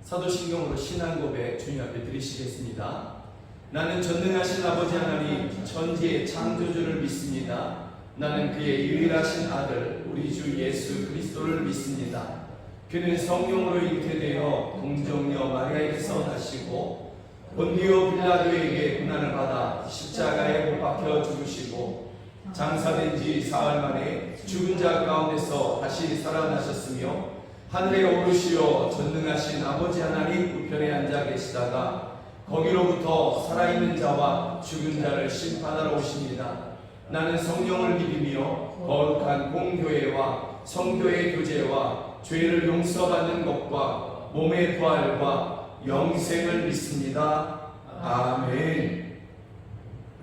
사도신경으로 신앙 고백 주님 앞에 드리시겠습니다. 나는 전능하신 아버지 하나님 천지의 창조주를 믿습니다. 나는 그의 유일하신 아들 우리 주 예수 그리스도를 믿습니다. 그는 성령으로 잉태되어 동정녀 마리아에게서 나시고 본디오 빌라도에게 고난을 받아 십자가에 못 박혀 죽으시고 장사된 지 사흘 만에 죽은 자 가운데서 다시 살아나셨으며 하늘에 오르시어 전능하신 아버지 하나님 우편에 앉아 계시다가 거기로부터 살아있는 자와 죽은 자를 심판하러 오십니다. 나는 성령을 믿으며 거룩한 공교회와 성교의 교제와 죄를 용서받는 것과 몸의 부활과 영생을 믿습니다. 아멘.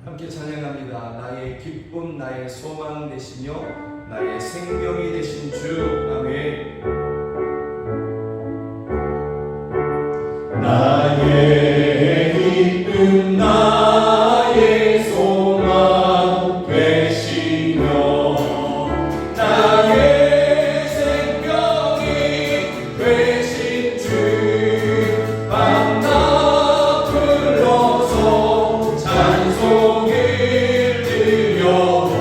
함께 찬양합니다. 나의 기쁨 나의 소망 되시며 나의 생명이 되신 주. 아멘. 나의 기쁨 나의 소망 되시며 나의 생명이 되신 주 밤낮 불러서 찬송을 드려도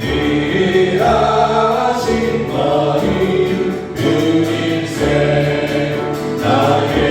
늘 하신 마음 그 일생 나의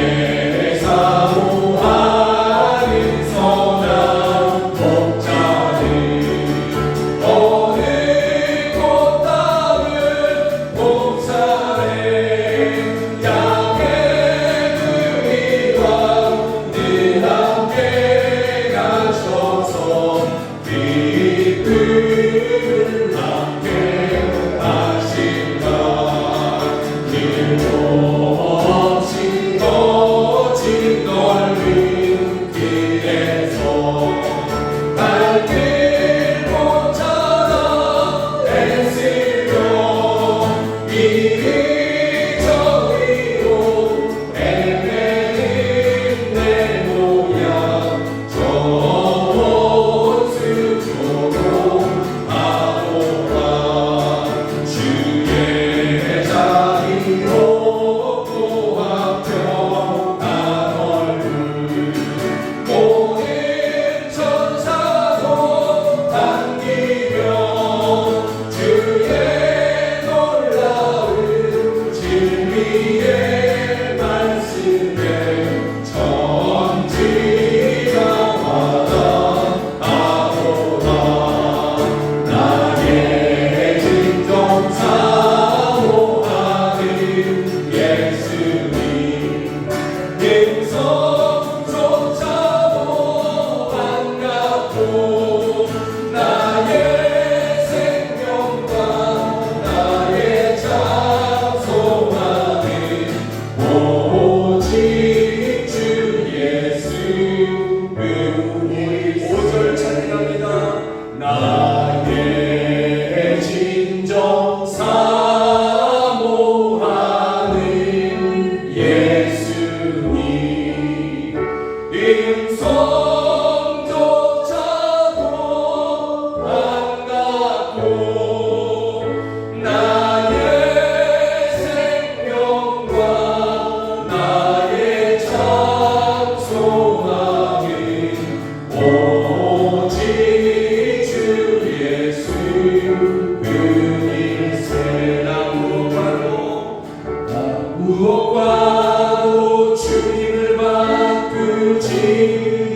무엇과도 주님을 바꾸지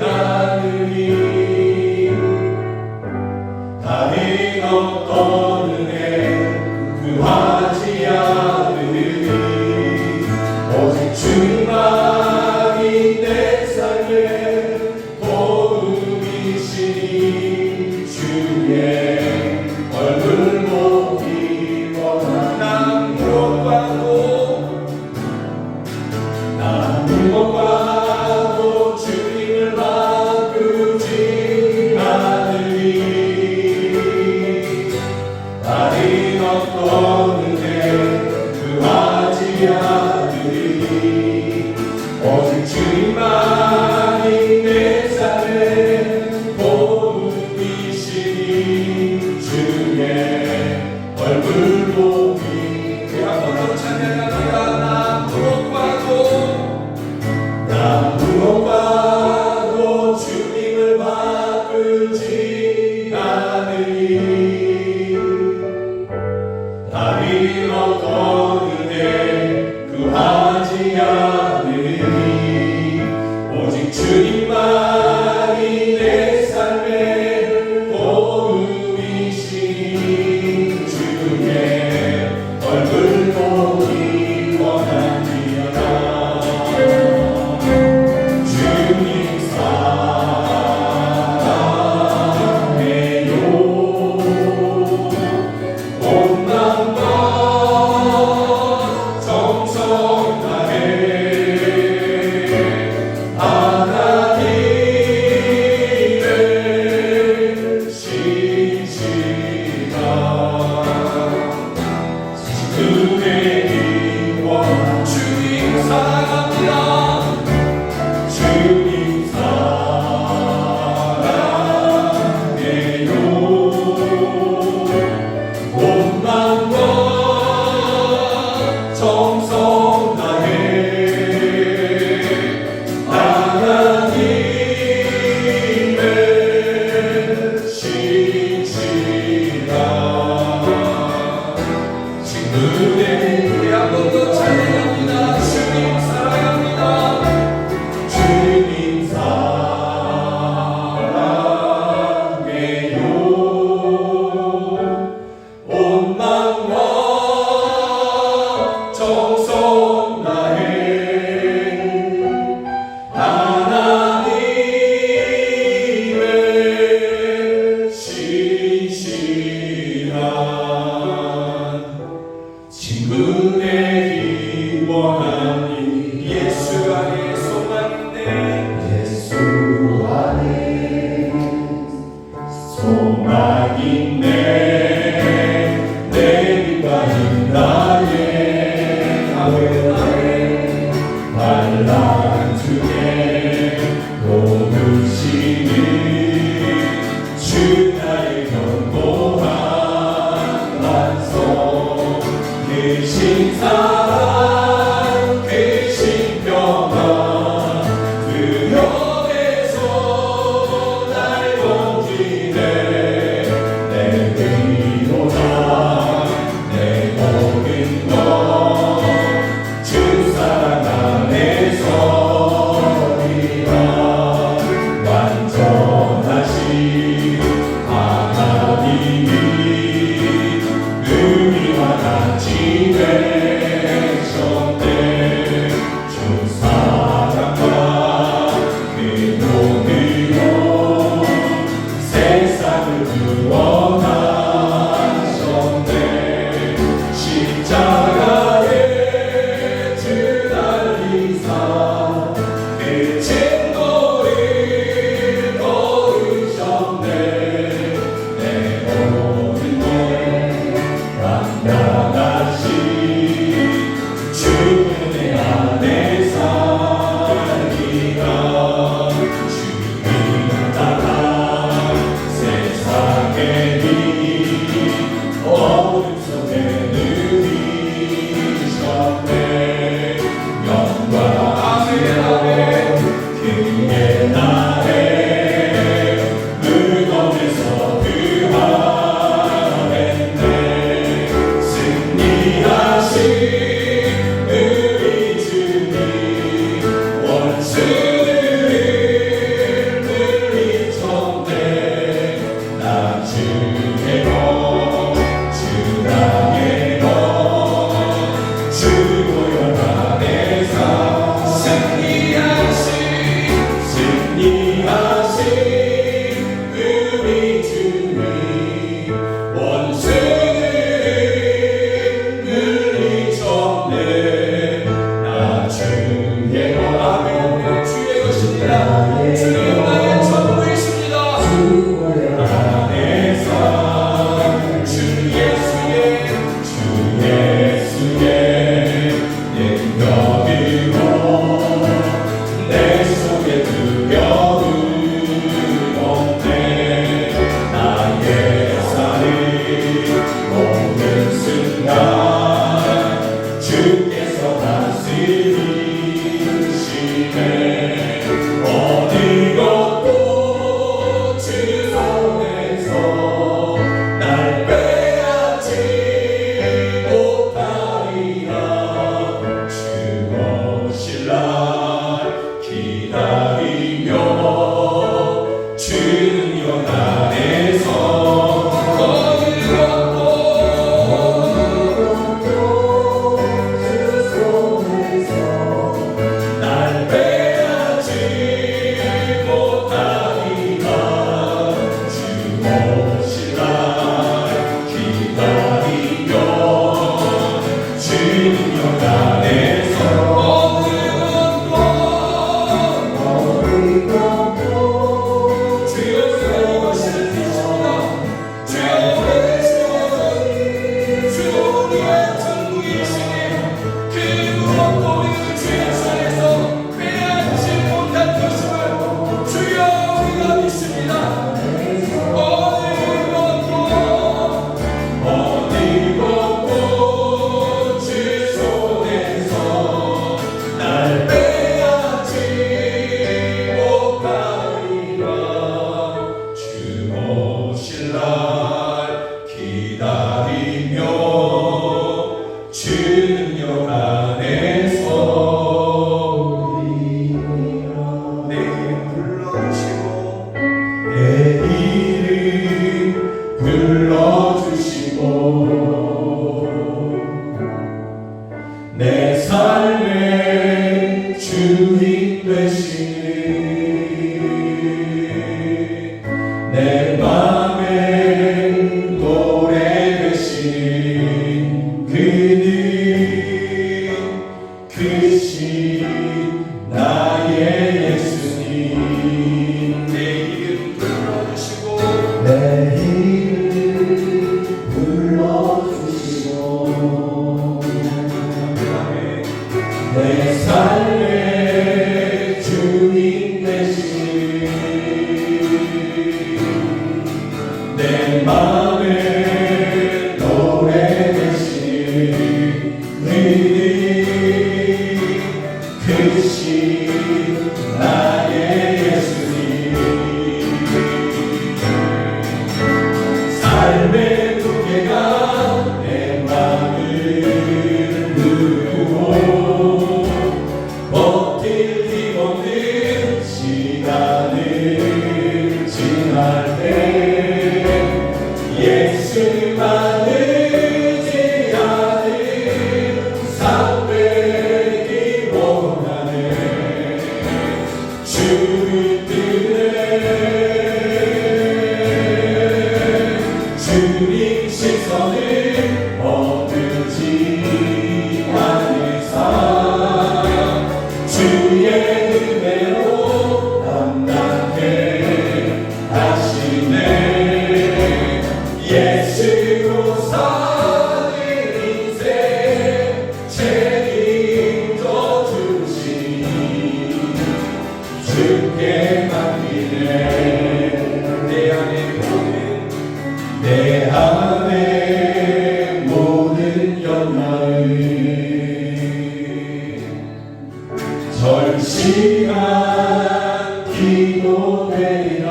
않으리. 다른 어떤 은혜 구하지 않으리. 오직 주님만이 내 삶의 도움이시니 주의 얼굴 보기 원하나. 무엇과도 주님을 바꾸지 않으리. 다른 어떤 은혜 구하지 않으리. 오직 주님만이 내 삶의 도움이시니 주의 얼굴 보기. 그 한 번 더 찬양합니다. 나 무엇과도 않으니 다른 어떤 은혜 구하지 않으니 오직 주님만이 내 삶의 도움이시니 주의 얼굴 보기 원합니다. 주님 사랑해요. 온 마음과 정성 다해 하나님을 신실한 은혜 기원 주님 사랑합니다. 주님 사랑해요. 온 마음과 정성 다해 하나님을 신실한 친구의 우리 한 번 더 찬양합니다. 주님 사랑합니다. 주님 사랑해요. 온 마음과 정성 다해 하나님을 신실한 친구의 기원하니 예수 안에 소망있네. 예수 안에 소망있네. 내 빛과 나의 아멘 반란 중에 도우시는 주 나의 견고한 반석 그 신사랑 그 신평화 그 벽에서 날 건지네. 내 위로다 내 모든 것 주 사랑 안에서리라. 완전하신 하나님이 의미와 같이 되셨네. 주 사랑과 그 돈으로 세상을 구원하셨네. 십자가에 주 달리사 그 진노를 거두셨네. 내 모든 것 완전하신 주 은혜 안에 살리라. 주님 따라 세상의 빛 어둠 속에 누리셨네. 영광 아멘 그의 날에 무덤에서 부활했네. 승리하신 우리 주님 원수를 물리쳤네. 나 주의 것 주 나의 것 주 보혈 안에서 승리하신 우리 주님 원수를 물리쳤네. 나 주의 것 아멘 주의 것입니다. 주님 나의 전부이십니다. 주 보혈 안에서 불러주시고 내 삶의 주인 되시니 내 맘의 노래 되신 그는 크신 나의 예수님 내 이름 불러주시고 내 이름 불러주시고 내 삶의 주인 되신 내 맘의 노래 되신 그는 크신 나의 예수님 삶의 무게가 내 맘을 누르고 버틸 힘 없는 시간을 지날 때 예수만 의지 않은 삶 되기 원하네 주를 뜨네 주님 시선을 얻지 않는 삶 주의 은혜로 담당해 하시네 예수로 사는 인생 책임져 주시니 주께 맡기네 내 안에 모든 연약을 절실한 기도되리라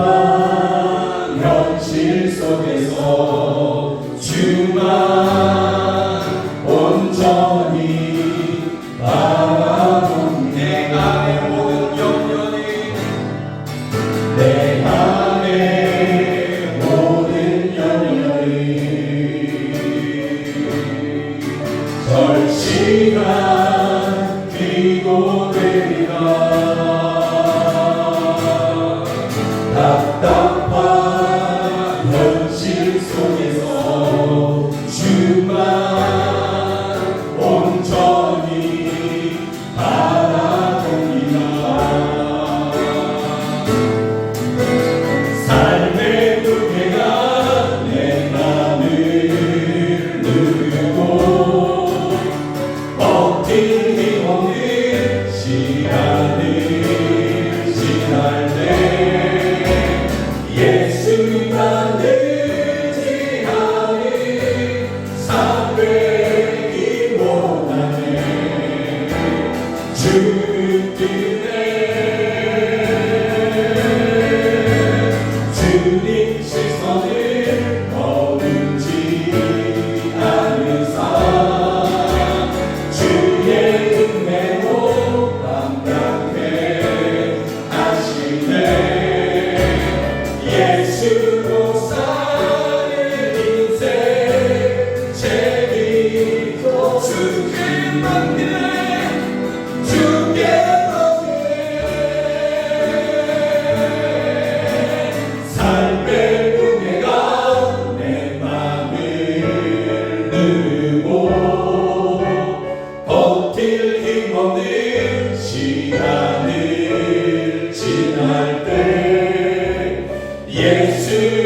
답답한 현실 속에서 주만 온전히 바라본 내 안에 모든 염려는 내 안에 모든 연약을 절실한 기도되리라 답답한 현실 속에서 주만 온전히 바라봅니다 삶의 무게가 내 맘을 누르고 버틸 힘 없는 시간을 지날 때 예수만 의지하는 삶 되기 원하네 주를 뜨네 주님 시선을 거두지 않는 삶 주의 은혜로 담당해 하시네 예수로 사는 인생 책임져 주께 맡기네 주께 맡기네 삶의 무게가 내 맘을 누르고 버틸 힘 없는 시간을 지날 때 예수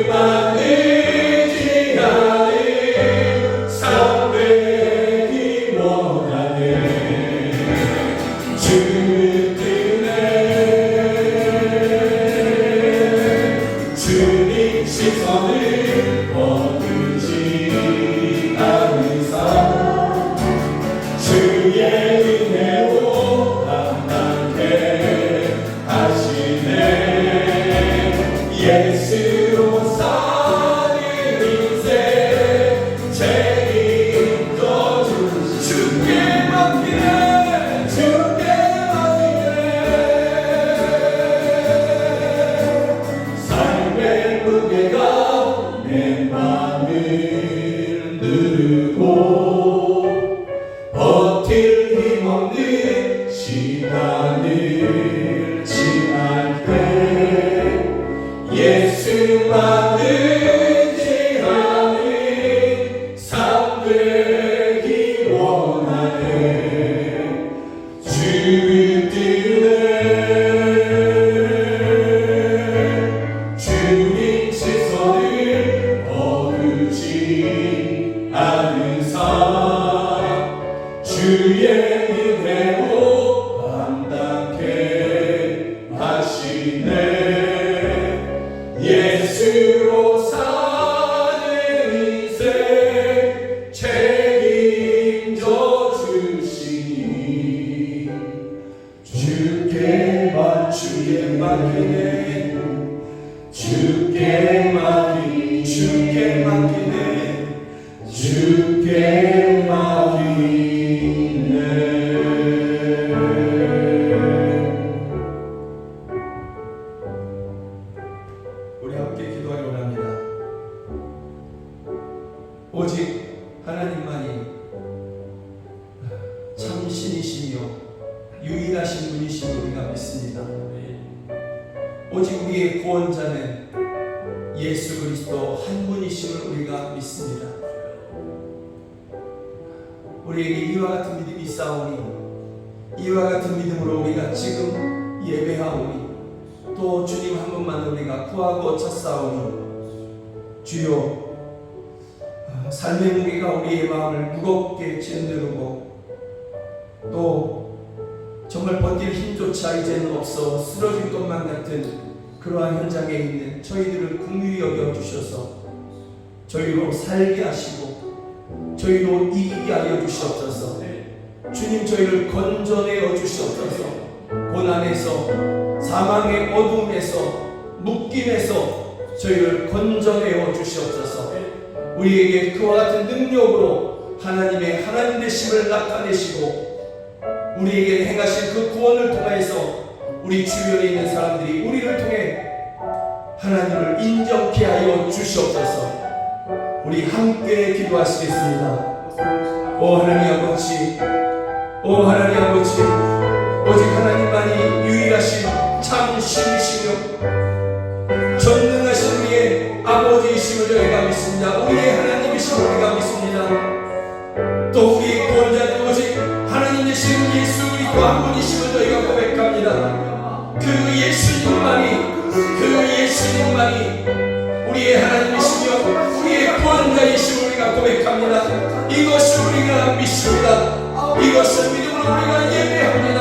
예수로 사는 인생 책임져 주시니 주께 맡기네 주께 맡기네 우리 함께 기도하기 원합니다. 오직 하나님만이 참 신이시며 유일하신 분이심을 우리가 믿습니다. 오직 우리의 구원자는 예수 그리스도 한 분이심을 우리가 믿습니다. 우리에게 이와 같은 믿음이 있사오니 이와 같은 믿음으로 우리가 지금 예배하오니 또 주님 한 분만 우리가 구하고 찾사오니 주여 삶의 무게가 우리의 마음을 무겁게 짓누르고 또 정말 버틸 힘조차 이제는 없어 쓰러질 것만 같은 그러한 현장에 있는 저희들을 긍휼히 여겨 주셔서 저희로 살게 하시고 저희로 이기게 하여 주시옵소서. 주님 저희를 건져내어 주시옵소서. 고난에서 사망의 어둠에서 묶임에서 저희를 건져내어 주시옵소서. 우리에게 그와 같은 능력으로 하나님의 하나님 되심을 나타내시고 우리에게 행하신 그 구원을 통해서 우리 주변에 있는 사람들이 우리를 통해 하나님을 인정케 하여 주시옵소서. 우리 함께 기도하시겠습니다. 오 하나님 아버지, 오 하나님 아버지, 오직 하나님만이 유일하신 참 신이시며 전능하신 우리의 아버지이심을 저희가 믿습니다. 우리의 하나님이심을 우리가 믿습니다. 또 우리의 구원자는 오직 하나님 되신 예수 그리스도 한 분이심을 저희가 고백합니다. 그 예수님만이 우리의 하나님이시며 우리의 구원자이심을 우리가 고백합니다. 이것을 우리가 믿습니다. 이것을 믿음으로 우리가 예배합니다.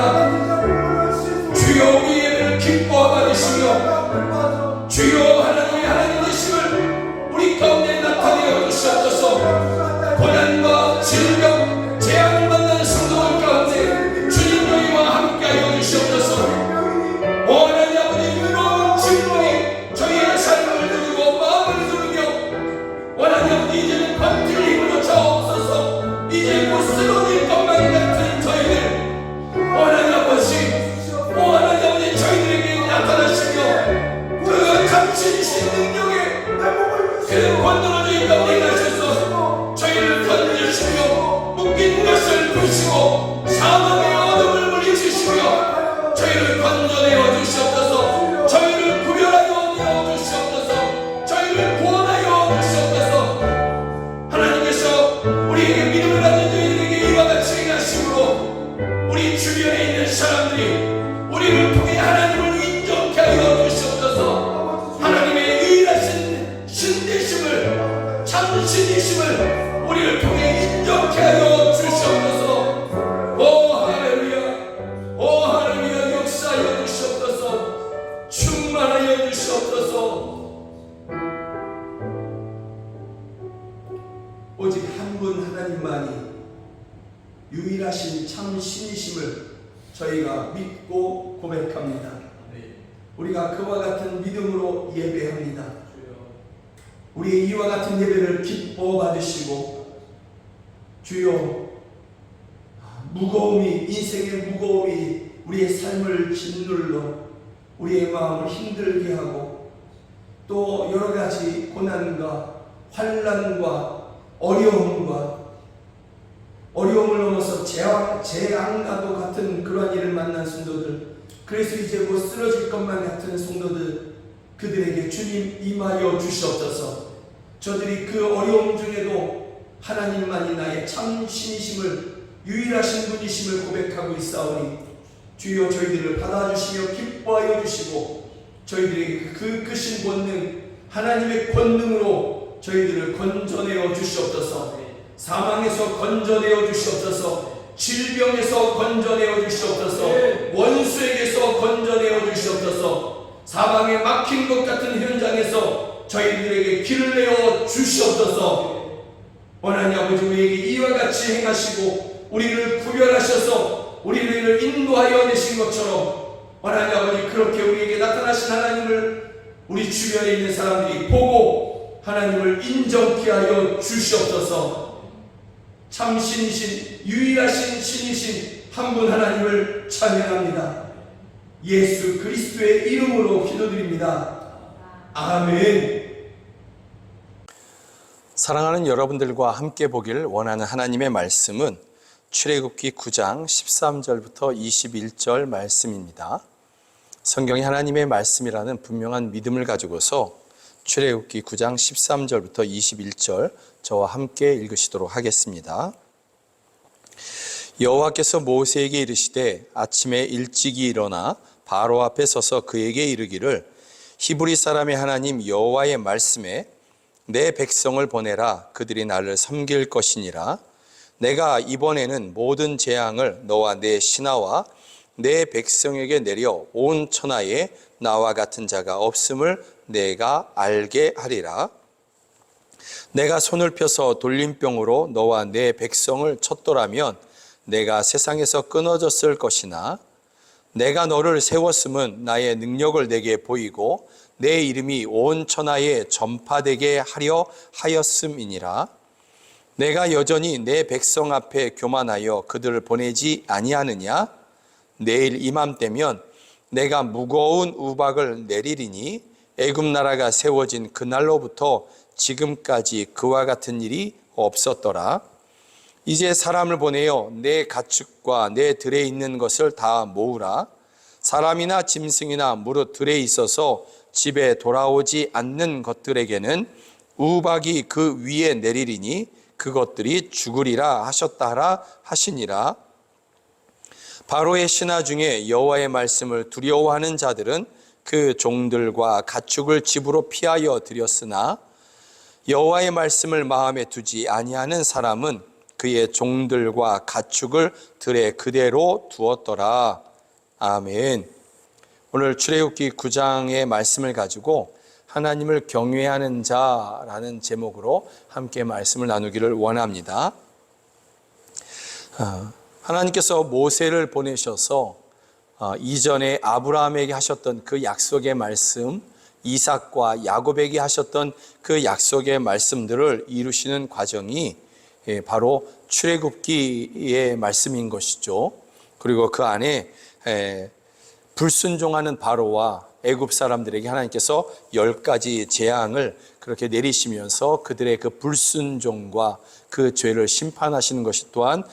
주여 우리 예배를 기뻐 받으시며 주여 하나님의 하나님 되심을 우리 가운데 나타내어 주시옵소서. 고난과 질병, 재앙을 만난 성도들 가운데 주님 너희와 함께하여 주시옵소서. 오 하나님 아버지, 무거운 질병이 저희의 삶을 누르고 마음을 누르며 하나님 아버지 이제는 버틸 힘조차 없어서 이제 못 쓰러질 것만 같은 저희들 하나님 아버지, 저희들에게 나타나시며 그 감신이신 능력에 그 권능을 저희 가운데 하셔서 저희를 건져주시며 묶인 것을 부시고 사망의 어둠을 물리치시며 저희를 건져내어 주시옵소서. 저희를 구별하여 주시옵소서. 저희를 구원하여 주시옵소서. 하나님께서 우리에게 믿음을 가진 저희들에게 이와 같이 행하심으로 우리 주변에 있는 사람들이 우리를 통해 하나님을 인정케 하여 주시옵소서. 하나님의 유일하신 신되심을 참 신이심을 우리를 통해 인정케 하여 주시옵소서. 오 할렐루야, 오 할렐루야, 역사하여 주시옵소서. 충만하여 주시옵소서. 오직 한 분 하나님만이 유일하신 참 신이심을 저희가 믿고 고백합니다. 우리가 그와 같은 믿음으로 예배합니다. 우리의 이와 같은 예배를 기뻐 받으시고 주여 무거움이, 인생의 무거움이 우리의 삶을 짓눌러 우리의 마음을 힘들게 하고 또 여러 가지 고난과 환난과 어려움을 넘어서 재앙과도 같은 그러한 일을 만난 성도들, 그래서 이제 곧 쓰러질 것만 같은 성도들, 그들에게 주님 임하여 주시옵소서. 저들이 그 어려움 중에도 하나님만이 나의 참 신이심을, 유일하신 분이심을 고백하고 있사오니 주여 저희들을 받아주시며 기뻐하여 주시고 저희들에게 그 크신 권능, 하나님의 권능으로 저희들을 건져내어 주시옵소서. 사망에서 건져내어 주시옵소서. 질병에서 건져내어 주시옵소서. 원수에게서 건져내어 주시옵소서. 사방에 막힌 것 같은 현장에서 저희들에게 길을 내어 주시옵소서. 하나님 아버지, 우리에게 이와 같이 행하시고 우리를 구별하셔서 우리를 인도하여 내신 것처럼 하나님 아버지, 그렇게 우리에게 나타나신 하나님을 우리 주변에 있는 사람들이 보고 하나님을 인정케 하여 주시옵소서. 참 신이신, 유일하신 신이신 한 분 하나님을 찬양합니다. 예수 그리스도의 이름으로 기도드립니다. 아멘. 사랑하는 여러분들과 함께 보길 원하는 하나님의 말씀은 출애굽기 9장 13절부터 21절 말씀입니다. 성경이 하나님의 말씀이라는 분명한 믿음을 가지고서 출애굽기 9장 13절부터 21절 저와 함께 읽으시도록 하겠습니다. 여호와께서 모세에게 이르시되 아침에 일찍이 일어나 바로 앞에 서서 그에게 이르기를 히브리 사람의 하나님 여호와의 말씀에 내 백성을 보내라. 그들이 나를 섬길 것이니라. 내가 이번에는 모든 재앙을 너와 내 신하와 내 백성에게 내려 온 천하에 나와 같은 자가 없음을 내가 알게 하리라. 내가 손을 펴서 돌림병으로 너와 내 백성을 쳤더라면 내가 세상에서 끊어졌을 것이나 내가 너를 세웠음은 나의 능력을 내게 보이고 내 이름이 온 천하에 전파되게 하려 하였음이니라. 내가 여전히 내 백성 앞에 교만하여 그들을 보내지 아니하느냐? 내일 이맘때면 내가 무거운 우박을 내리리니 애굽 나라가 세워진 그날로부터 지금까지 그와 같은 일이 없었더라. 이제 사람을 보내어 내 가축과 내 들에 있는 것을 다 모으라. 사람이나 짐승이나 무릇 들에 있어서 집에 돌아오지 않는 것들에게는 우박이 그 위에 내리리니 그것들이 죽으리라 하셨다 하라 하시니라. 바로의 신하 중에 여호와의 말씀을 두려워하는 자들은 그 종들과 가축을 집으로 피하여 들였으나 여호와의 말씀을 마음에 두지 아니하는 사람은 그의 종들과 가축을 들에 그대로 두었더라. 아멘. 오늘 출애굽기 9장의 말씀을 가지고 하나님을 경외하는 자라는 제목으로 함께 말씀을 나누기를 원합니다. 하나님께서 모세를 보내셔서 이전에 아브라함에게 하셨던 그 약속의 말씀, 이삭과 야곱에게 하셨던 그 약속의 말씀들을 이루시는 과정이 바로 출애굽기의 말씀인 것이죠. 그리고 그 안에 불순종하는 바로와 애굽 사람들에게 하나님께서 10가지 재앙을 그렇게 내리시면서 그들의 그 불순종과 그 죄를 심판하시는 것이 또한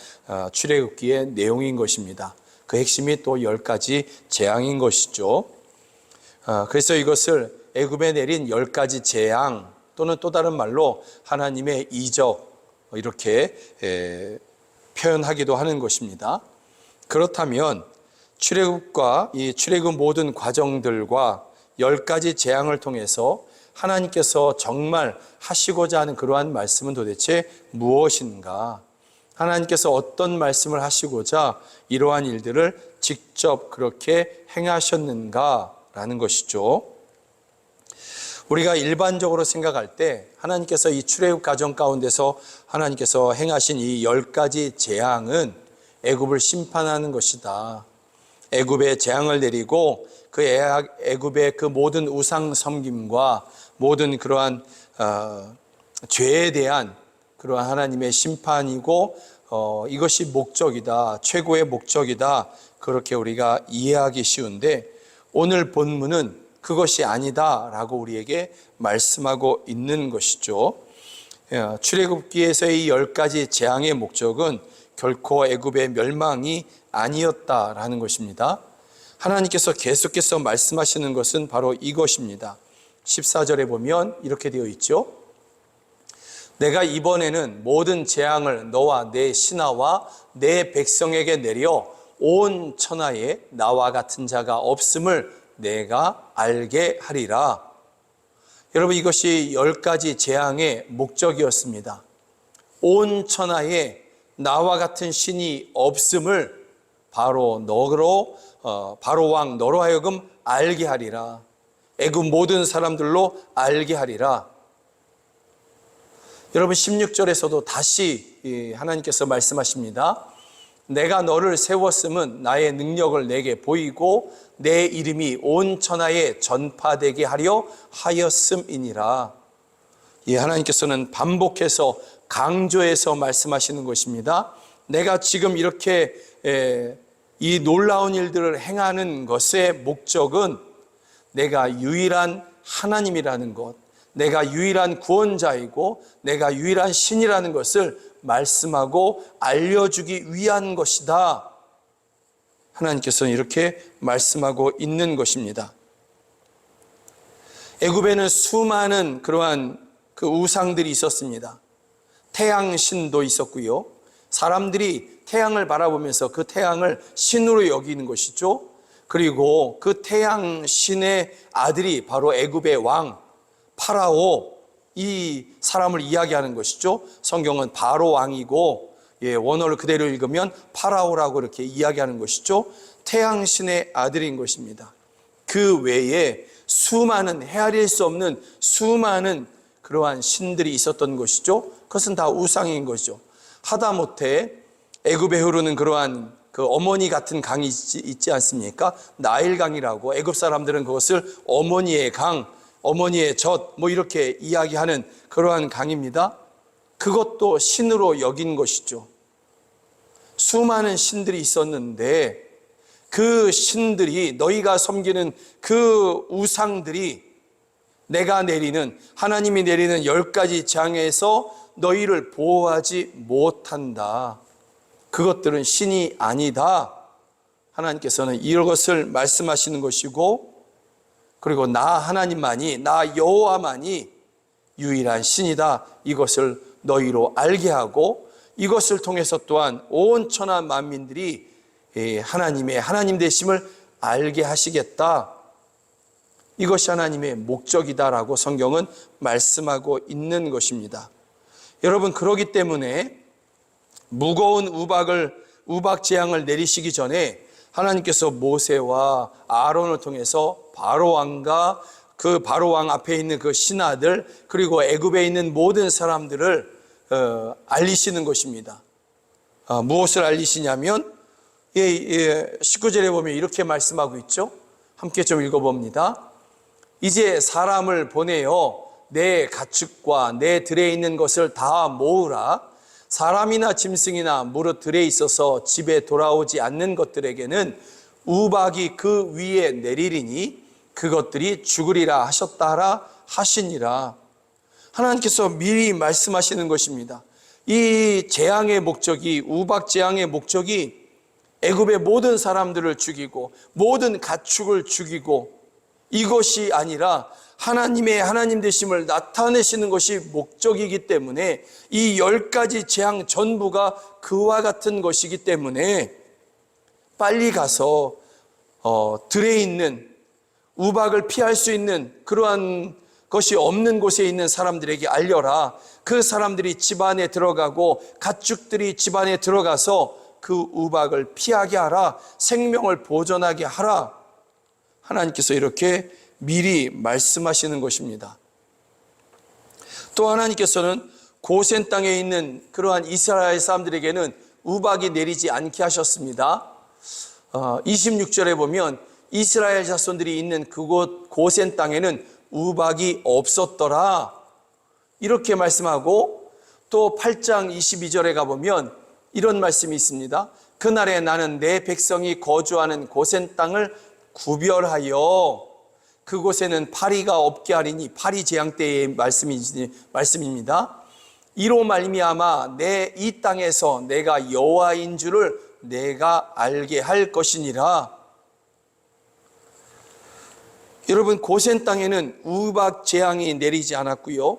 출애굽기의 내용인 것입니다. 그 핵심이 또 10가지 재앙인 것이죠. 그래서 이것을 애굽에 내린 10가지 재앙 또는 또 다른 말로 하나님의 이적 이렇게 표현하기도 하는 것입니다. 그렇다면 출애굽과 이 출애굽 모든 과정들과 10가지 재앙을 통해서 하나님께서 정말 하시고자 하는 그러한 말씀은 도대체 무엇인가? 하나님께서 어떤 말씀을 하시고자 이러한 일들을 직접 그렇게 행하셨는가라는 것이죠. 우리가 일반적으로 생각할 때 하나님께서 이 출애굽 과정 가운데서 하나님께서 행하신 이 10가지 재앙은 애굽을 심판하는 것이다. 애굽에 재앙을 내리고 그 애굽의 그 모든 우상 섬김과 모든 그러한 죄에 대한 그러한 하나님의 심판이고 이것이 목적이다. 최고의 목적이다. 그렇게 우리가 이해하기 쉬운데 오늘 본문은 그것이 아니다라고 우리에게 말씀하고 있는 것이죠. 출애굽기에서의 이 10가지 재앙의 목적은 결코 애굽의 멸망이 아니었다라는 것입니다. 하나님께서 계속해서 말씀하시는 것은 바로 이것입니다. 14절에 보면 이렇게 되어 있죠. 내가 이번에는 모든 재앙을 너와 내 신하와 내 백성에게 내려 온 천하에 나와 같은 자가 없음을 내가 알게 하리라. 여러분, 이것이 10가지 재앙의 목적이었습니다. 온 천하에 나와 같은 신이 없음을 바로 왕 너로 하여금 알게 하리라. 애굽 모든 사람들로 알게 하리라. 여러분 16절에서도 다시 하나님께서 말씀하십니다. 내가 너를 세웠음은 나의 능력을 내게 보이고 내 이름이 온 천하에 전파되게 하려 하였음이니라. 하나님께서는 반복해서 강조해서 말씀하시는 것입니다. 내가 지금 이렇게 이 놀라운 일들을 행하는 것의 목적은 내가 유일한 하나님이라는 것, 내가 유일한 구원자이고 내가 유일한 신이라는 것을 말씀하고 알려주기 위한 것이다. 하나님께서는 이렇게 말씀하고 있는 것입니다. 애굽에는 수많은 그러한 그 우상들이 있었습니다. 태양신도 있었고요. 사람들이 태양을 바라보면서 그 태양을 신으로 여기는 것이죠. 그리고 그 태양신의 아들이 바로 애굽의 왕 파라오, 이 사람을 이야기하는 것이죠. 성경은 바로 왕이고 원어를 그대로 읽으면 파라오라고 이렇게 이야기하는 것이죠. 태양신의 아들인 것입니다. 그 외에 수많은 헤아릴 수 없는 수많은 그러한 신들이 있었던 것이죠. 그것은 다 우상인 것이죠. 하다못해 애굽에 흐르는 그러한 그 어머니 같은 강이 있지 않습니까? 나일강이라고 애굽 사람들은 그것을 어머니의 강, 어머니의 젖 이렇게 이야기하는 그러한 강입니다. 그것도 신으로 여긴 것이죠. 수많은 신들이 있었는데 그 신들이, 너희가 섬기는 그 우상들이 내가 내리는, 하나님이 내리는 10가지 재앙에서 너희를 보호하지 못한다. 그것들은 신이 아니다. 하나님께서는 이것을 말씀하시는 것이고, 그리고 나 하나님만이, 나 여호와만이 유일한 신이다. 이것을 너희로 알게 하고, 이것을 통해서 또한 온 천하 만민들이 하나님의 하나님 되심을 알게 하시겠다. 이것이 하나님의 목적이다라고 성경은 말씀하고 있는 것입니다. 여러분, 그러기 때문에 무거운 우박 재앙을 내리시기 전에 하나님께서 모세와 아론을 통해서 바로 왕과 그 바로 왕 앞에 있는 그 신하들, 그리고 애굽에 있는 모든 사람들을 알리시는 것입니다. 무엇을 알리시냐면 19절에 보면 이렇게 말씀하고 있죠. 함께 좀 읽어봅니다. 이제 사람을 보내어 내 가축과 내 들에 있는 것을 다 모으라. 사람이나 짐승이나 무릇 들에 있어서 집에 돌아오지 않는 것들에게는 우박이 그 위에 내리리니 그것들이 죽으리라 하셨다라 하시니라. 하나님께서 미리 말씀하시는 것입니다. 이 재앙의 목적이, 우박 재앙의 목적이 애굽의 모든 사람들을 죽이고 모든 가축을 죽이고, 이것이 아니라 하나님의 하나님 되심을 나타내시는 것이 목적이기 때문에 이 10가지 재앙 전부가 그와 같은 것이기 때문에 빨리 가서 들에 있는 우박을 피할 수 있는 그러한 것이 없는 곳에 있는 사람들에게 알려라. 그 사람들이 집안에 들어가고 가축들이 집안에 들어가서 그 우박을 피하게 하라. 생명을 보존하게 하라. 하나님께서 이렇게 미리 말씀하시는 것입니다. 또 하나님께서는 고센 땅에 있는 그러한 이스라엘 사람들에게는 우박이 내리지 않게 하셨습니다. 26절에 보면 이스라엘 자손들이 있는 그곳 고센 땅에는 우박이 없었더라. 이렇게 말씀하고, 또 8장 22절에 가보면 이런 말씀이 있습니다. 그날에 나는 내 백성이 거주하는 고센 땅을 구별하여 그곳에는 파리가 없게 하리니, 파리 재앙 때의 말씀입니다. 이로 말미암아 내 이 땅에서 내가 여호와인 줄을 내가 알게 할 것이니라. 여러분, 고센 땅에는 우박 재앙이 내리지 않았고요,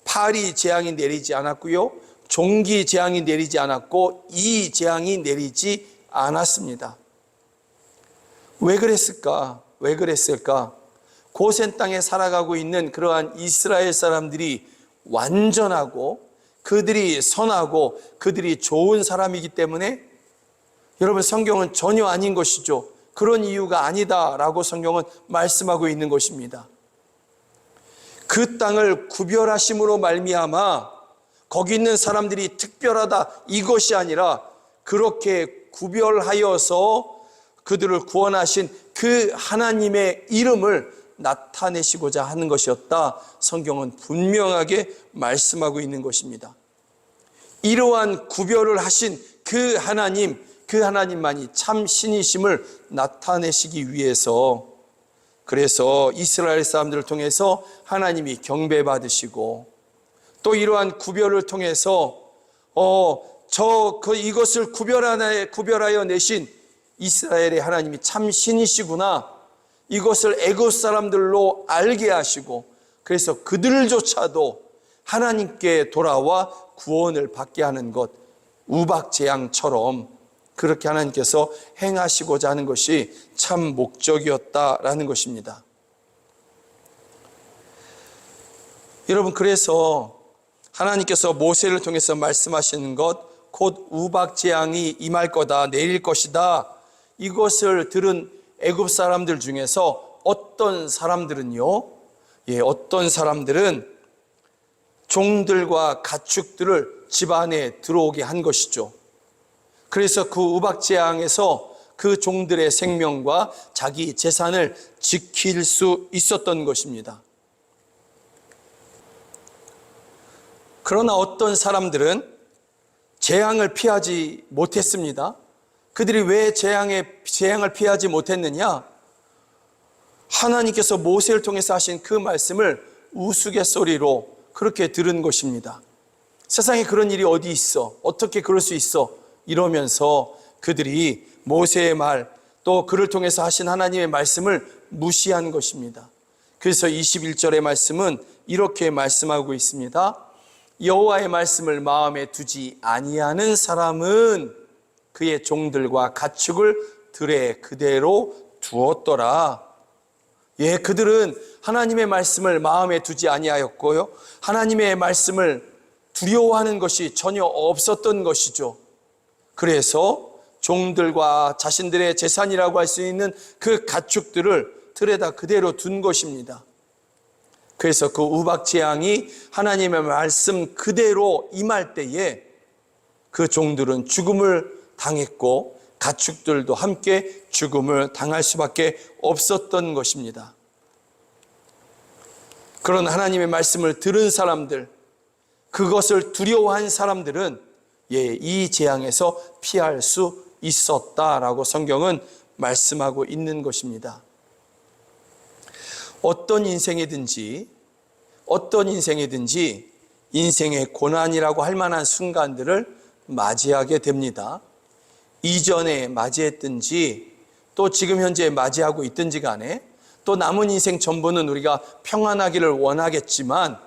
파리 재앙이 내리지 않았고요, 종기 재앙이 내리지 않았고, 이 재앙이 내리지 않았습니다. 왜 그랬을까? 왜 그랬을까? 고센 땅에 살아가고 있는 그러한 이스라엘 사람들이 완전하고 그들이 선하고 그들이 좋은 사람이기 때문에, 여러분, 성경은 전혀 아닌 것이죠. 그런 이유가 아니다라고 성경은 말씀하고 있는 것입니다. 그 땅을 구별하심으로 말미암아 거기 있는 사람들이 특별하다 이것이 아니라 그렇게 구별하여서 그들을 구원하신 그 하나님의 이름을 나타내시고자 하는 것이었다. 성경은 분명하게 말씀하고 있는 것입니다. 이러한 구별을 하신 그 하나님만이 참 신이심을 나타내시기 위해서, 그래서 이스라엘 사람들을 통해서 하나님이 경배받으시고, 또 이러한 구별을 통해서 이것을 구별하여 내신 이스라엘의 하나님이 참 신이시구나, 이것을 애굽 사람들로 알게 하시고, 그래서 그들조차도 하나님께 돌아와 구원을 받게 하는 것, 우박재앙처럼 그렇게 하나님께서 행하시고자 하는 것이 참 목적이었다라는 것입니다. 여러분, 그래서 하나님께서 모세를 통해서 말씀하시는 것, 곧 우박재앙이 임할 거다, 내릴 것이다, 이것을 들은 애굽 사람들 중에서 어떤 사람들은요, 어떤 사람들은 종들과 가축들을 집 안에 들어오게 한 것이죠. 그래서 그 우박재앙에서 그 종들의 생명과 자기 재산을 지킬 수 있었던 것입니다. 그러나 어떤 사람들은 재앙을 피하지 못했습니다. 그들이 왜 재앙을 피하지 못했느냐? 하나님께서 모세를 통해서 하신 그 말씀을 우스갯소리로 그렇게 들은 것입니다. 세상에 그런 일이 어디 있어? 어떻게 그럴 수 있어? 이러면서 그들이 모세의 말, 또 그를 통해서 하신 하나님의 말씀을 무시한 것입니다. 그래서 21절의 말씀은 이렇게 말씀하고 있습니다. 여호와의 말씀을 마음에 두지 아니하는 사람은 그의 종들과 가축을 들에 그대로 두었더라. 그들은 하나님의 말씀을 마음에 두지 아니하였고요, 하나님의 말씀을 두려워하는 것이 전혀 없었던 것이죠. 그래서 종들과 자신들의 재산이라고 할 수 있는 그 가축들을 들에다 그대로 둔 것입니다. 그래서 그 우박재앙이 하나님의 말씀 그대로 임할 때에 그 종들은 죽음을 당했고 가축들도 함께 죽음을 당할 수밖에 없었던 것입니다. 그런 하나님의 말씀을 들은 사람들, 그것을 두려워한 사람들은 이 재앙에서 피할 수 있었다라고 성경은 말씀하고 있는 것입니다. 어떤 인생이든지 인생의 고난이라고 할 만한 순간들을 맞이하게 됩니다. 이전에 맞이했든지 또 지금 현재 맞이하고 있든지 간에 또 남은 인생 전부는 우리가 평안하기를 원하겠지만,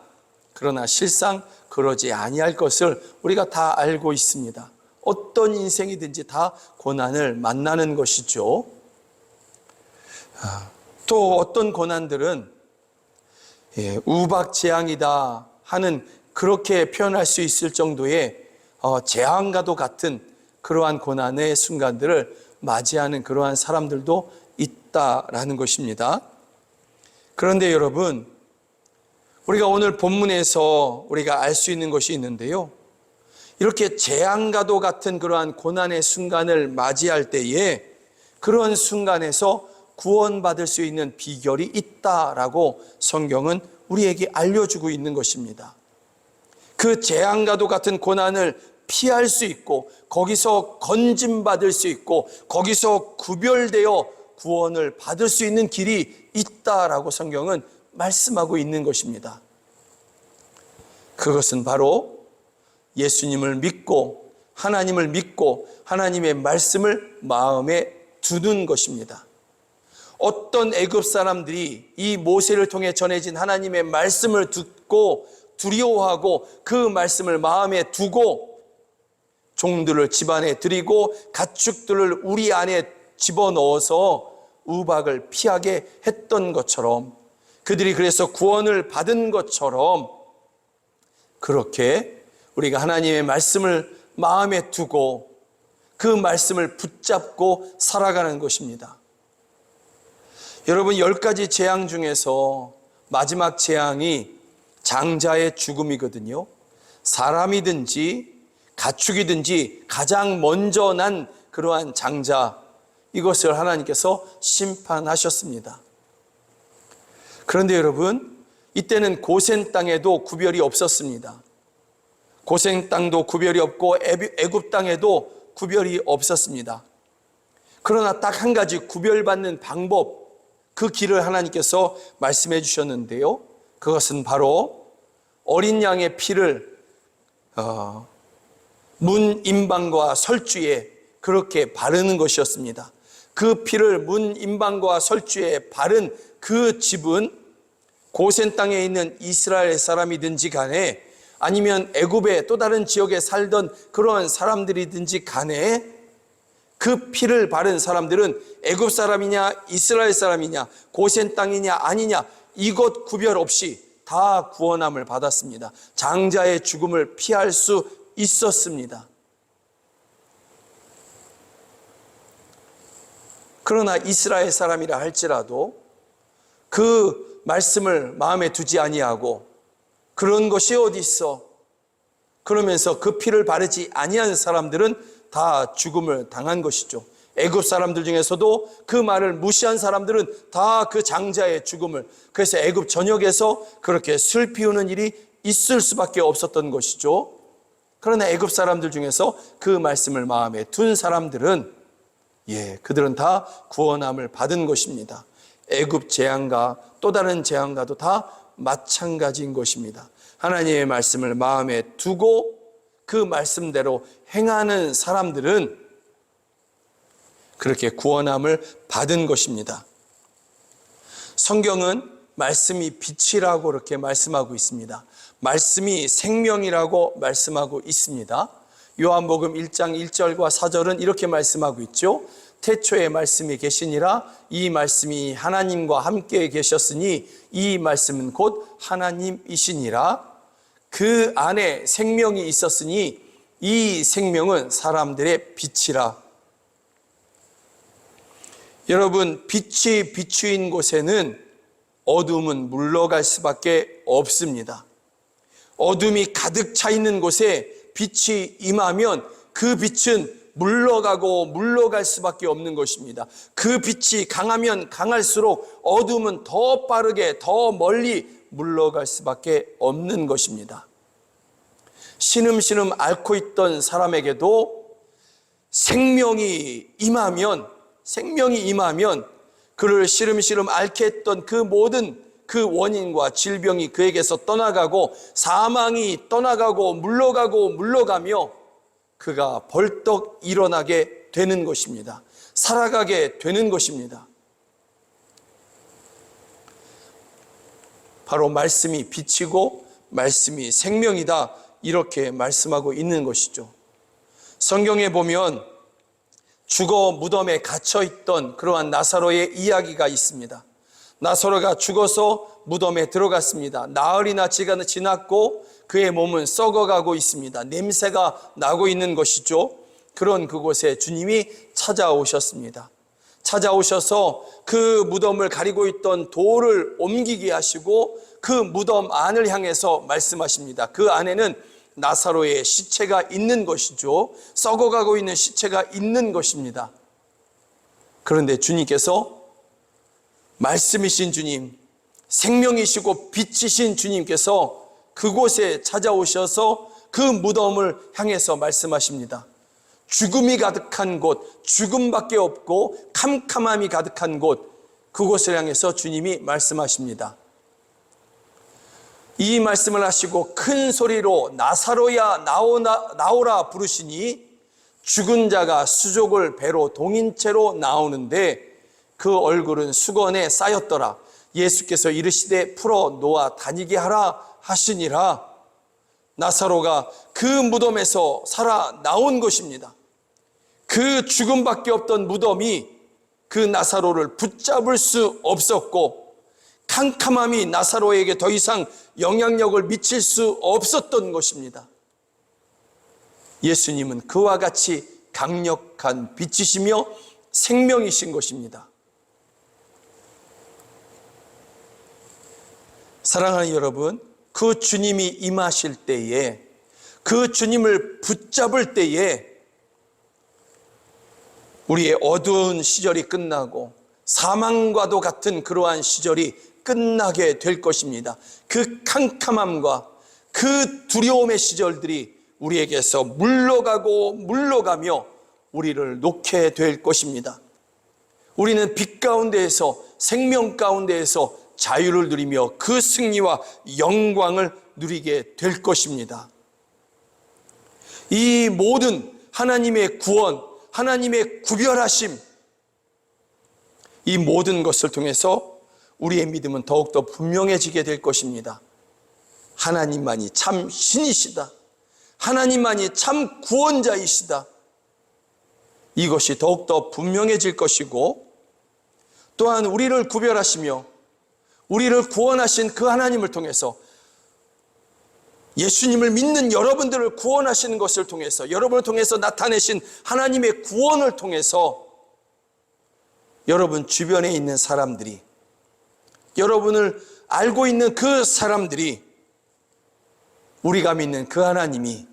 그러나 실상 그러지 아니할 것을 우리가 다 알고 있습니다. 어떤 인생이든지 다 고난을 만나는 것이죠. 또 어떤 고난들은 우박재앙이다 하는, 그렇게 표현할 수 있을 정도의 재앙과도 같은 그러한 고난의 순간들을 맞이하는 그러한 사람들도 있다라는 것입니다. 그런데 여러분, 우리가 오늘 본문에서 우리가 알 수 있는 것이 있는데요, 이렇게 재앙과도 같은 그러한 고난의 순간을 맞이할 때에 그런 순간에서 구원받을 수 있는 비결이 있다라고 성경은 우리에게 알려주고 있는 것입니다. 그 재앙과도 같은 고난을 피할 수 있고, 거기서 건짐받을 수 있고, 거기서 구별되어 구원을 받을 수 있는 길이 있다라고 성경은 말씀하고 있는 것입니다. 그것은 바로 예수님을 믿고 하나님을 믿고 하나님의 말씀을 마음에 두는 것입니다. 어떤 애굽 사람들이 이 모세를 통해 전해진 하나님의 말씀을 듣고 두려워하고 그 말씀을 마음에 두고 종들을 집안에 들이고 가축들을 우리 안에 집어넣어서 우박을 피하게 했던 것처럼, 그들이 그래서 구원을 받은 것처럼, 그렇게 우리가 하나님의 말씀을 마음에 두고 그 말씀을 붙잡고 살아가는 것입니다. 여러분, 10가지 재앙 중에서 마지막 재앙이 장자의 죽음이거든요. 사람이든지 가축이든지 가장 먼저 난 그러한 장자, 이것을 하나님께서 심판하셨습니다. 그런데 여러분, 이때는 고센 땅에도 구별이 없었습니다. 고센 땅도 구별이 없고 애굽 땅에도 구별이 없었습니다. 그러나 딱 한 가지 구별받는 방법, 그 길을 하나님께서 말씀해 주셨는데요. 그것은 바로 어린 양의 피를 문 임방과 설주에 그렇게 바르는 것이었습니다. 그 피를 문 임방과 설주에 바른 그 집은 고센 땅에 있는 이스라엘 사람이든지 간에 아니면 애굽의 또 다른 지역에 살던 그러한 사람들이든지 간에 그 피를 바른 사람들은 애굽 사람이냐 이스라엘 사람이냐 고센 땅이냐 아니냐 이것 구별 없이 다 구원함을 받았습니다. 장자의 죽음을 피할 수 있었습니다. 그러나 이스라엘 사람이라 할지라도 그 말씀을 마음에 두지 아니하고 그런 것이 어디 있어? 그러면서 그 피를 바르지 아니한 사람들은 다 죽음을 당한 것이죠. 애굽 사람들 중에서도 그 말을 무시한 사람들은 다 그 장자의 죽음을, 그래서 애굽 전역에서 그렇게 슬 피우는 일이 있을 수밖에 없었던 것이죠. 그러나 애굽 사람들 중에서 그 말씀을 마음에 둔 사람들은 그들은 다 구원함을 받은 것입니다. 애굽 재앙과 또 다른 재앙과도 다 마찬가지인 것입니다. 하나님의 말씀을 마음에 두고 그 말씀대로 행하는 사람들은 그렇게 구원함을 받은 것입니다. 성경은 말씀이 빛이라고 그렇게 말씀하고 있습니다. 말씀이 생명이라고 말씀하고 있습니다. 요한복음 1장 1절과 4절은 이렇게 말씀하고 있죠. 태초에 말씀이 계시니라. 이 말씀이 하나님과 함께 계셨으니 이 말씀은 곧 하나님이시니라. 그 안에 생명이 있었으니 이 생명은 사람들의 빛이라. 여러분, 빛이 비추인 곳에는 어둠은 물러갈 수밖에 없습니다. 어둠이 가득 차 있는 곳에 빛이 임하면 그 빛은 물러갈 수밖에 없는 것입니다. 그 빛이 강하면 강할수록 어둠은 더 빠르게 더 멀리 물러갈 수밖에 없는 것입니다. 신음신음 앓고 있던 사람에게도 생명이 임하면 그를 시름시름 앓게 했던 그 모든 그 원인과 질병이 그에게서 떠나가고 사망이 떠나가고 물러가며 그가 벌떡 일어나게 되는 것입니다. 살아가게 되는 것입니다. 바로 말씀이 빛이고 말씀이 생명이다, 이렇게 말씀하고 있는 것이죠. 성경에 보면 죽어 무덤에 갇혀있던 그러한 나사로의 이야기가 있습니다. 나사로가 죽어서 무덤에 들어갔습니다. 나흘이나 지났고 그의 몸은 썩어가고 있습니다. 냄새가 나고 있는 것이죠. 그런 그곳에 주님이 찾아오셨습니다. 찾아오셔서 그 무덤을 가리고 있던 돌을 옮기게 하시고 그 무덤 안을 향해서 말씀하십니다. 그 안에는 나사로의 시체가 있는 것이죠. 썩어가고 있는 시체가 있는 것입니다. 그런데 주님께서, 말씀이신 주님, 생명이시고 빛이신 주님께서 그곳에 찾아오셔서 그 무덤을 향해서 말씀하십니다. 죽음이 가득한 곳, 죽음밖에 없고 캄캄함이 가득한 곳, 그곳을 향해서 주님이 말씀하십니다. 이 말씀을 하시고 큰 소리로 나사로야 나오라 부르시니 죽은 자가 수족을 배로 동인 채로 나오는데 그 얼굴은 수건에 쌓였더라. 예수께서 이르시되 풀어 놓아 다니게 하라 하시니라. 나사로가 그 무덤에서 살아 나온 것입니다. 그 죽음밖에 없던 무덤이 그 나사로를 붙잡을 수 없었고 캄캄함이 나사로에게 더 이상 영향력을 미칠 수 없었던 것입니다. 예수님은 그와 같이 강력한 빛이시며 생명이신 것입니다. 사랑하는 여러분, 그 주님이 임하실 때에, 그 주님을 붙잡을 때에 우리의 어두운 시절이 끝나고 사망과도 같은 그러한 시절이 끝나게 될 것입니다. 그 캄캄함과 그 두려움의 시절들이 우리에게서 물러가며 우리를 놓게 될 것입니다. 우리는 빛 가운데에서, 생명 가운데에서 자유를 누리며 그 승리와 영광을 누리게 될 것입니다. 이 모든 하나님의 구원, 하나님의 구별하심, 이 모든 것을 통해서 우리의 믿음은 더욱더 분명해지게 될 것입니다. 하나님만이 참 신이시다. 하나님만이 참 구원자이시다. 이것이 더욱더 분명해질 것이고, 또한 우리를 구별하시며 우리를 구원하신 그 하나님을 통해서, 예수님을 믿는 여러분들을 구원하시는 것을 통해서, 여러분을 통해서 나타내신 하나님의 구원을 통해서 여러분 주변에 있는 사람들이, 여러분을 알고 있는 그 사람들이, 우리가 믿는 그 하나님이,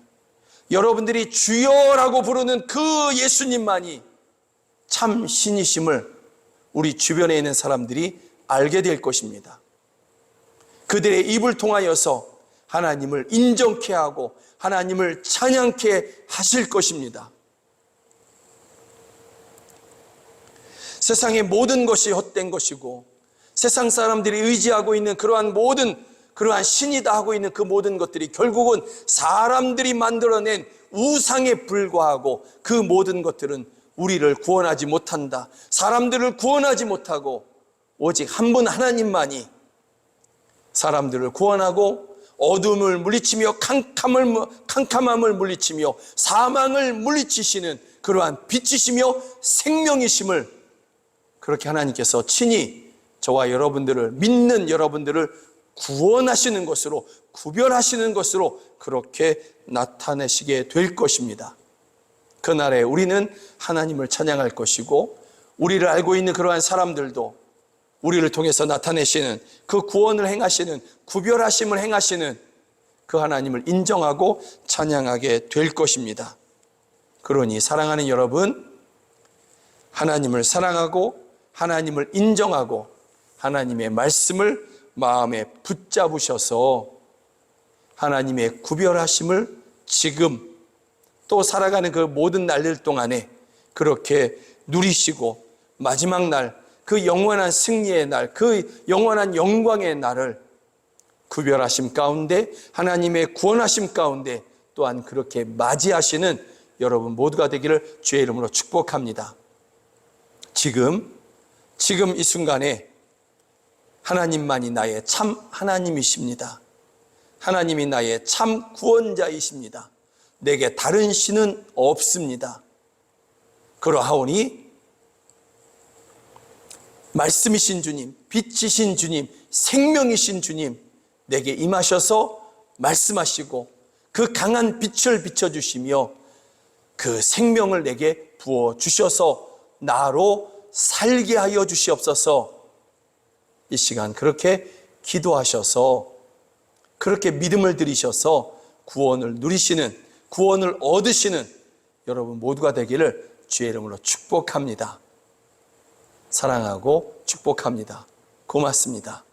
여러분들이 주여라고 부르는 그 예수님만이 참 신이심을 우리 주변에 있는 사람들이 알게 될 것입니다. 그들의 입을 통하여서 하나님을 인정케 하고 하나님을 찬양케 하실 것입니다. 세상의 모든 것이 헛된 것이고, 세상 사람들이 의지하고 있는 그러한 신이다 하고 있는 그 모든 것들이 결국은 사람들이 만들어낸 우상에 불과하고, 그 모든 것들은 우리를 구원하지 못한다. 사람들을 구원하지 못하고 오직 한 분 하나님만이 사람들을 구원하고 어둠을 물리치며 캄캄함을 물리치며 사망을 물리치시는 그러한 빛이시며 생명이심을, 그렇게 하나님께서 친히 저와 여러분들을, 믿는 여러분들을 구원하시는 것으로, 구별하시는 것으로 그렇게 나타내시게 될 것입니다. 그날에 우리는 하나님을 찬양할 것이고, 우리를 알고 있는 그러한 사람들도 우리를 통해서 나타내시는 그 구원을 행하시는, 구별하심을 행하시는 그 하나님을 인정하고 찬양하게 될 것입니다. 그러니 사랑하는 여러분, 하나님을 사랑하고 하나님을 인정하고 하나님의 말씀을 마음에 붙잡으셔서 하나님의 구별하심을 지금 또 살아가는 그 모든 날들 동안에 그렇게 누리시고, 마지막 날, 그 영원한 승리의 날, 그 영원한 영광의 날을 구별하심 가운데, 하나님의 구원하심 가운데 또한 그렇게 맞이하시는 여러분 모두가 되기를 주의 이름으로 축복합니다. 지금 이 순간에 하나님만이 나의 참 하나님이십니다. 하나님이 나의 참 구원자이십니다. 내게 다른 신은 없습니다. 그러하오니 말씀이신 주님, 빛이신 주님, 생명이신 주님, 내게 임하셔서 말씀하시고 그 강한 빛을 비춰주시며 그 생명을 내게 부어주셔서 나로 살게 하여 주시옵소서. 이 시간 그렇게 기도하셔서, 그렇게 믿음을 들이셔서 구원을 누리시는, 구원을 얻으시는 여러분 모두가 되기를 주의 이름으로 축복합니다. 사랑하고 축복합니다. 고맙습니다.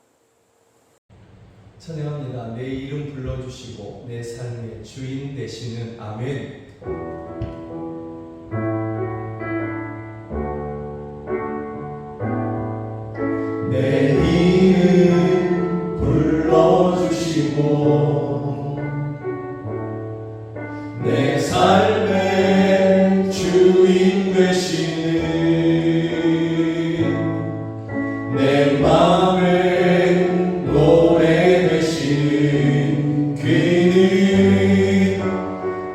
찬양합니다. 내 이름 불러주시고 내 삶의 주인 되시는 아멘. 내 이름 불러주시고 내 삶의 주인 되시는, 내 맘의 노래 되시는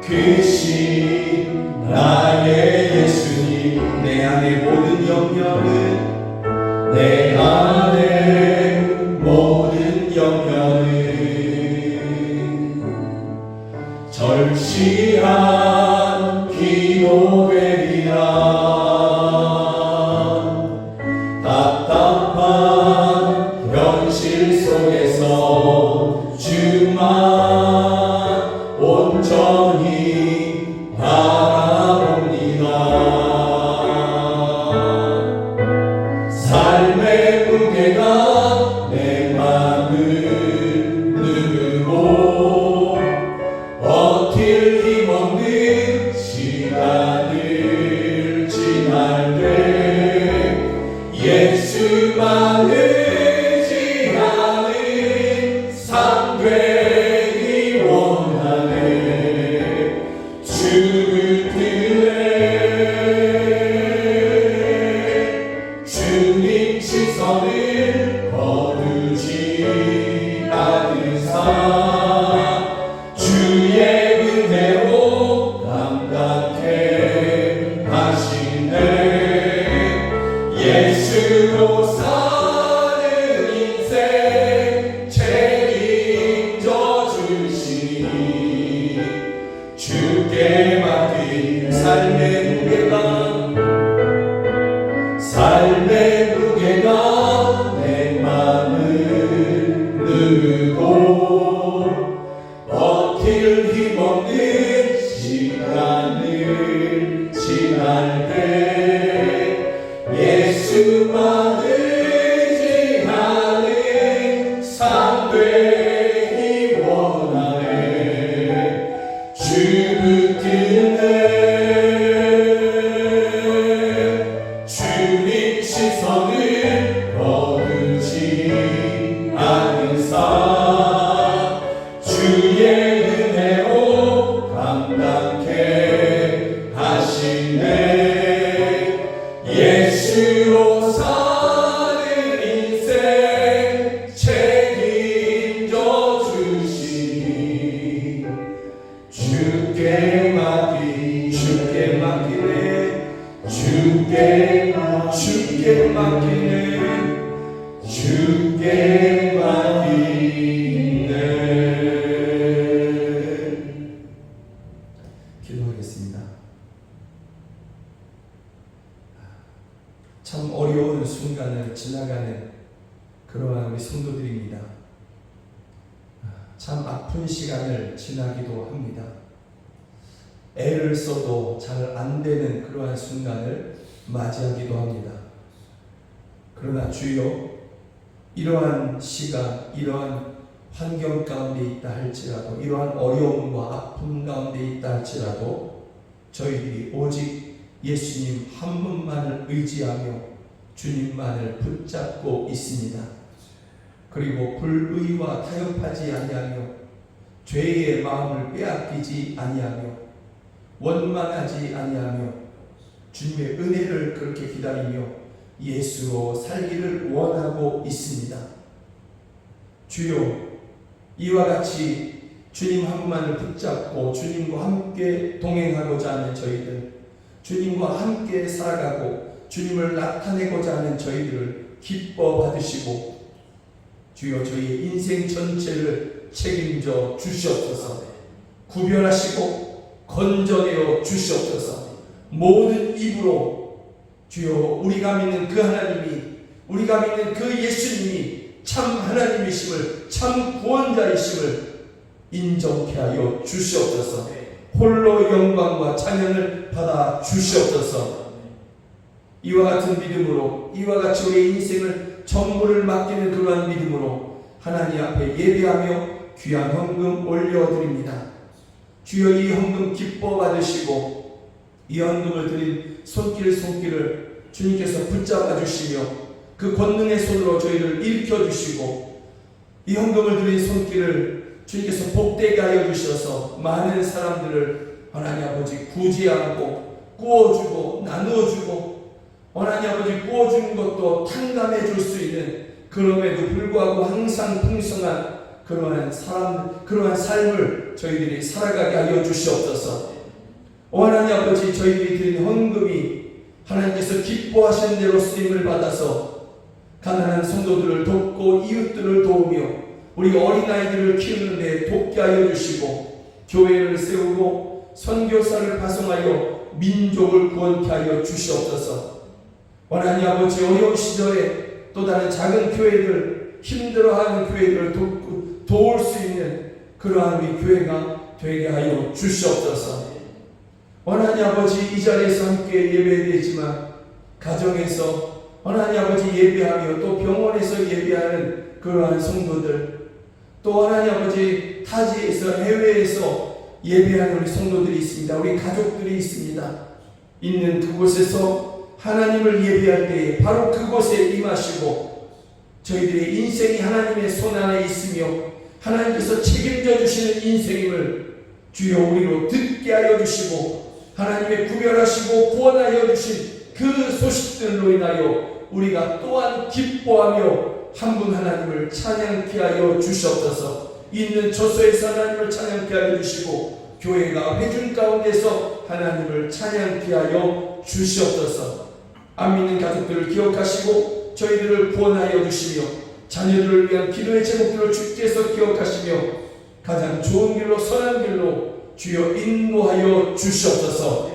그신 나의 예수님. 내 안의 모든 영역은, 내 안의 모든 영역은 절실한 기도되리라. 답답한 현실 속에서 되기 원하네. 주를 뜨네. 주님 시선을 거두지 않으사 주의 은혜로 감각해 하시네. 예수로 사는 인생 책임져 주시니 주께 맡긴 삶의 무게가 내 맘을 누르고 버틸 힘없는 시간을 지날 때 예수만 의지하는 삶 되기 원하네. 주 붙드네. 주님 시선을 거두지 않으사 주의 은혜로 감당케 하시네. 예수로 사는 인생 책임져 주시니 주께 맡기네. 주께 맡기네. 기도하겠습니다. 참 어려운 순간을 지나가는 그러한 우리 성도들입니다. 참 아픈 시간을 지나기도 합니다. 애를 써도 잘 안 되는 그러한 순간을 맞이하기도 합니다. 그러나 주여, 이러한 시간, 이러한 환경 가운데 있다 할지라도, 이러한 어려움과 아픔 가운데 있다 할지라도 저희들이 오직 예수님 한 분만을 의지하며 주님만을 붙잡고 있습니다. 그리고 불의와 타협하지 아니하며 죄의 마음을 빼앗기지 아니하며 원망하지 아니하며 주님의 은혜를 그렇게 기다리며 예수로 살기를 원하고 있습니다. 주여, 이와 같이 주님 한 분만을 붙잡고 주님과 함께 동행하고자 하는 저희들, 주님과 함께 살아가고 주님을 나타내고자 하는 저희들을 기뻐 받으시고 주여, 저희의 인생 전체를 책임져 주시옵소서. 구별하시고 건져내어 주시옵소서. 모든 입으로 주여, 우리가 믿는 그 하나님이, 우리가 믿는 그 예수님이 참 하나님이심을, 참 구원자이심을 인정케 하여 주시옵소서. 홀로 영광과 찬양을 받아 주시옵소서. 이와 같은 믿음으로, 이와 같이 우리의 인생을 전부를 맡기는 그러한 믿음으로 하나님 앞에 예배하며 귀한 헌금 올려드립니다. 주여, 이 헌금 기뻐 받으시고 이 헌금을 드린 손길을 주님께서 붙잡아 주시며 그 권능의 손으로 저희를 일으켜 주시고 이 헌금을 드린 손길을 주님께서 복되게 하여 주셔서 많은 사람들을 하나님 아버지 구제하고 구워주고 나누어주고 하나님 아버지 구워주는 것도 탕감해 줄 수 있는, 그럼에도 불구하고 항상 풍성한 그러한 삶을 저희들이 살아가게 하여 주시옵소서. 하나님 아버지, 저희들이 드린 헌금이 하나님께서 기뻐하시는 대로 쓰임을 받아서 가난한 성도들을 돕고 이웃들을 도우며 우리 어린아이들을 키우는 데 돕게 하여 주시고 교회를 세우고 선교사를 파송하여 민족을 구원케 하여 주시옵소서. 하나님 아버지, 어려운 시절에 또 다른 작은 교회들, 힘들어하는 교회들을 도울 수 있는 그러한 우리 교회가 되게 하여 주시옵소서. 하나님 아버지, 이 자리에서 함께 예배되지만 가정에서 하나님 아버지 예배하며 또 병원에서 예배하는 그러한 성도들, 또 하나님 아버지 타지에서 해외에서 예배하는 우리 성도들이 있습니다. 우리 가족들이 있습니다. 있는 그곳에서 하나님을 예배할 때에 바로 그곳에 임하시고 저희들의 인생이 하나님의 손 안에 있으며 하나님께서 책임져 주시는 인생임을 주여 우리로 듣게 하여 주시고, 하나님의 구별하시고 구원하여 주신 그 소식들로 인하여 우리가 또한 기뻐하며 한 분 하나님을 찬양케 하여 주시옵소서. 있는 처소에서 하나님을 찬양케 하여 주시고, 교회가 회중 가운데서 하나님을 찬양케 하여 주시옵소서. 안 믿는 가족들을 기억하시고 저희들을 구원하여 주시며, 자녀들을 위한 기도의 제목들을 주께서 기억하시며 가장 좋은 길로 선한 길로 주여 인도하여 주시옵소서.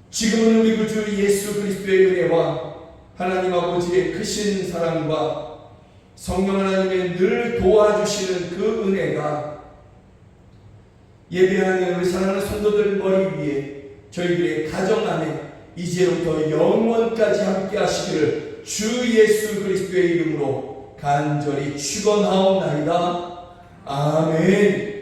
지금은 우리 구주 예수 그리스도의 은혜와 하나님 아버지의 크신 사랑과 성령 하나님의 늘 도와주시는 그 은혜가 예배하는 우리 사랑하는 성도들 머리 위에, 저희들의 가정 안에 이제부터 영원까지 함께 하시기를 주 예수 그리스도의 이름으로 간절히 축원하옵나이다. 아멘.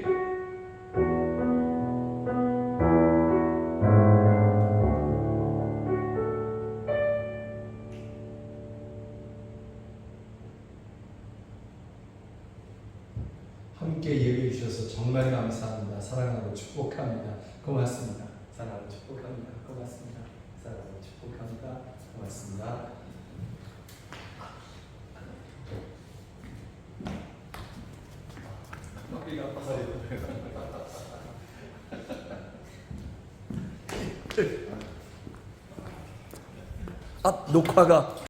함께 예배해 주셔서 정말 감사합니다. 사랑하고 축복합니다. 고맙습니다. 사랑하고 축복합니다. 고맙습니다. 사랑하고 축복합니다. 고맙습니다. 녹화가